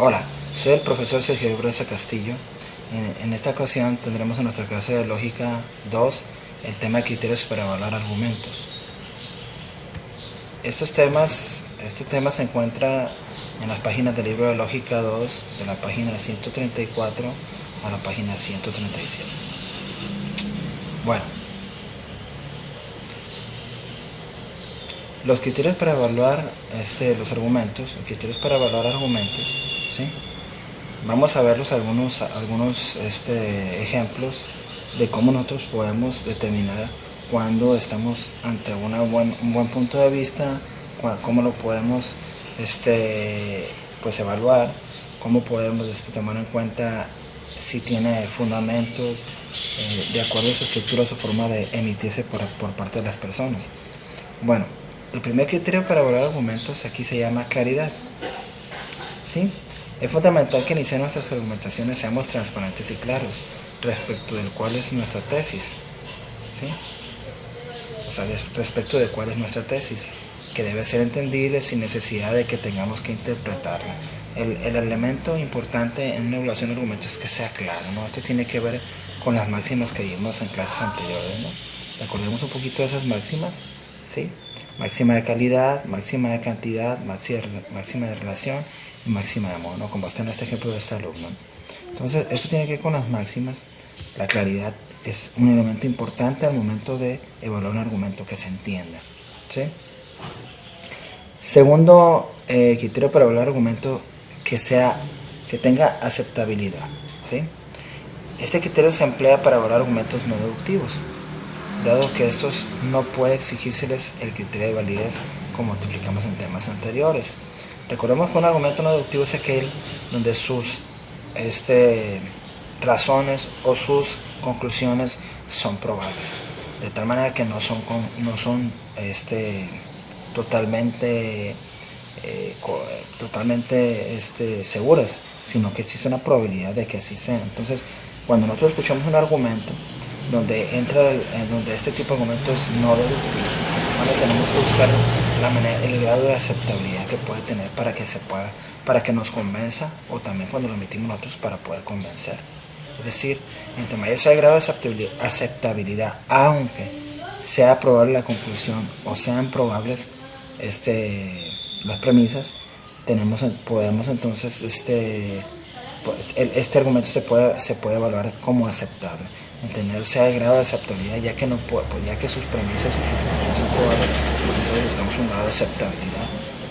Hola, soy el profesor Sergio Bresa Castillo. En esta ocasión tendremos en nuestra clase de Lógica 2 el tema de criterios para evaluar argumentos. Este tema se encuentra en las páginas del libro de Lógica 2, de la página 134 a la página 137. Bueno, los criterios para evaluar los argumentos, ¿sí? Vamos a ver algunos ejemplos de cómo nosotros podemos determinar cuando estamos ante un buen punto de vista, cómo lo podemos pues evaluar, cómo podemos tomar en cuenta si tiene fundamentos de acuerdo a su estructura, su forma de emitirse por parte de las personas. Bueno, el primer criterio para evaluar argumentos aquí se llama claridad, ¿sí? Es fundamental que iniciar nuestras argumentaciones seamos transparentes y claros respecto de cuál es nuestra tesis, ¿sí? O sea, respecto de cuál es nuestra tesis, que debe ser entendible sin necesidad de que tengamos que interpretarla. El elemento importante en una evaluación de argumentos es que sea claro, ¿no? Esto tiene que ver con las máximas que vimos en clases anteriores, ¿no? Recordemos un poquito de esas máximas, ¿sí? Máxima de calidad, máxima de cantidad, máxima de relación y máxima de modo, ¿no? Como está en este ejemplo de este alumno. Entonces, esto tiene que ver con las máximas. La claridad es un elemento importante al momento de evaluar un argumento, que se entienda, ¿sí? Segundo criterio para evaluar argumento, que tenga aceptabilidad, ¿sí? Este criterio se emplea para evaluar argumentos no deductivos, dado que estos no puede exigírseles el criterio de validez como explicamos en temas anteriores. Recordemos que un argumento no deductivo es aquel donde sus razones o sus conclusiones son probables, de tal manera que no son totalmente seguras, sino que existe una probabilidad de que así sea. Entonces, cuando nosotros escuchamos un argumento donde este tipo de argumento es no deductivo, tenemos que buscar el grado de aceptabilidad que puede tener para que nos convenza, o también cuando lo emitimos nosotros para poder convencer. Es decir, entre mayor sea el grado de aceptabilidad, aunque sea probable la conclusión o sean probables las premisas, podemos entonces este argumento se puede evaluar como aceptable. Entender sea el grado de aceptabilidad, ya que sus premisas y sus conclusiones son probables, entonces buscamos un grado de aceptabilidad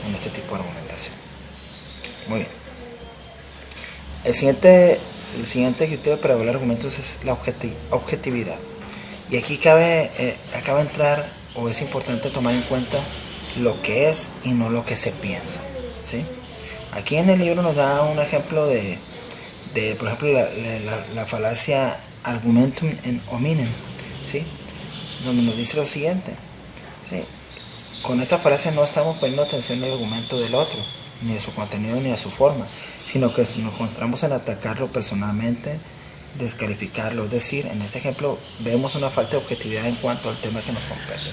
en este tipo de argumentación. Muy bien. El siguiente criterio para evaluar argumentos es la objetividad. Y aquí acaba entrar, o es importante tomar en cuenta lo que es y no lo que se piensa, ¿sí? Aquí en el libro nos da un ejemplo de por ejemplo, la falacia argumentum in hominem, ¿sí? Donde nos dice lo siguiente, ¿sí? Con esta falacia no estamos poniendo atención al argumento del otro, ni a su contenido ni a su forma, sino que nos concentramos en atacarlo personalmente, descalificarlo. Es decir, en este ejemplo vemos una falta de objetividad en cuanto al tema que nos compete.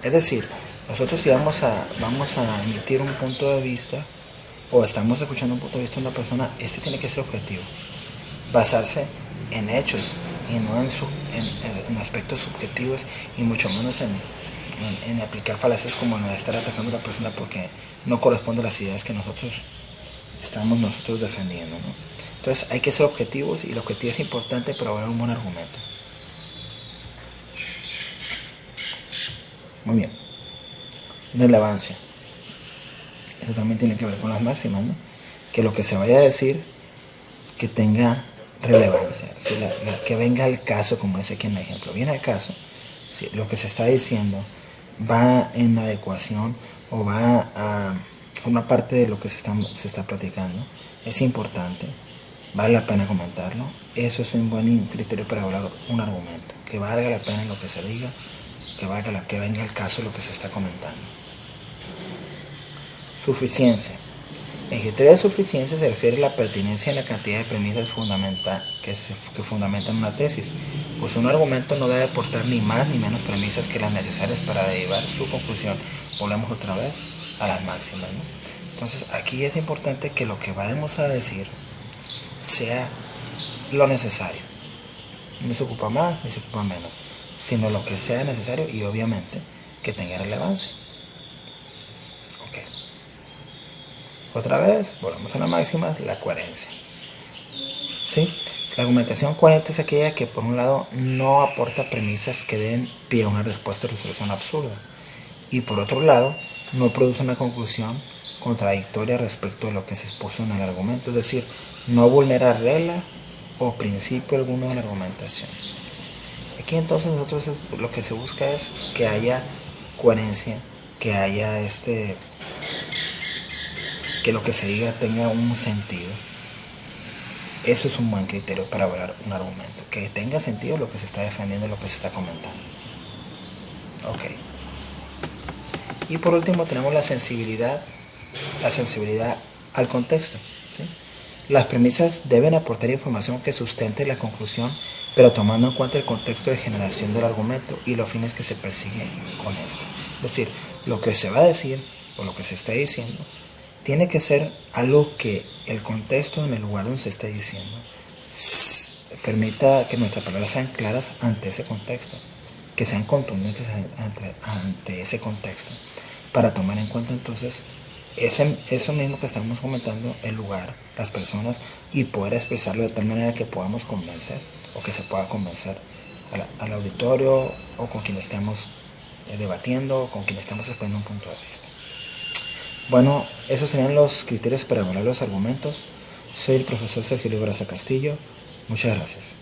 Es decir, nosotros si vamos a emitir un punto de vista, o estamos escuchando un punto de vista de una persona, tiene que ser objetivo, basarse en hechos y no en aspectos subjetivos, y mucho menos en aplicar falacias como la de estar atacando a la persona porque no corresponde a las ideas que estamos defendiendo, ¿no? Entonces hay que ser objetivos, y la objetividad es importante para evaluar un buen argumento. Muy bien. Relevancia. Eso también tiene que ver con las máximas, ¿no? Que lo que se vaya a decir que tenga relevancia, ¿sí? Que venga al caso, como dice aquí en el ejemplo, viene al caso, ¿sí? Lo que se está diciendo va en adecuación o va a formar parte de lo que se está platicando, es importante, vale la pena comentarlo. Eso es un buen criterio para evaluar un argumento, que valga la pena lo que se diga, que venga al caso lo que se está comentando. Suficiencia. El criterio de suficiencia se refiere a la pertinencia en la cantidad de premisas que fundamentan una tesis, pues un argumento no debe aportar ni más ni menos premisas que las necesarias para derivar su conclusión. Volvemos otra vez a las máximas, ¿no? Entonces aquí es importante que lo que vayamos a decir sea lo necesario. No se ocupa más ni se ocupa menos, sino lo que sea necesario y obviamente que tenga relevancia. Ok. Otra vez, volvemos a la máxima, la coherencia. ¿Sí? La argumentación coherente es aquella que por un lado no aporta premisas que den pie a una respuesta o resolución absurda y por otro lado no produce una conclusión contradictoria respecto a lo que se expuso en el argumento, es decir, no vulnera regla o principio alguno de la argumentación. Aquí entonces nosotros lo que se busca es que haya coherencia, que haya que lo que se diga tenga un sentido. Eso es un buen criterio para evaluar un argumento, que tenga sentido lo que se está defendiendo, lo que se está comentando. Ok. Y por último tenemos la sensibilidad al contexto. ¿Sí? Las premisas deben aportar información que sustente la conclusión, pero tomando en cuenta el contexto de generación del argumento y los fines que se persiguen con este. Es decir, lo que se va a decir o lo que se está diciendo tiene que ser algo que el contexto en el lugar donde se está diciendo permita que nuestras palabras sean claras ante ese contexto, que sean contundentes ante ese contexto, para tomar en cuenta entonces eso mismo que estamos comentando, el lugar, las personas, y poder expresarlo de tal manera que podamos convencer o que se pueda convencer al auditorio o con quien estemos debatiendo o con quien estemos exponiendo un punto de vista. Bueno, esos serían los criterios para evaluar los argumentos. Soy el profesor Sergio Libraza Castillo. Muchas gracias.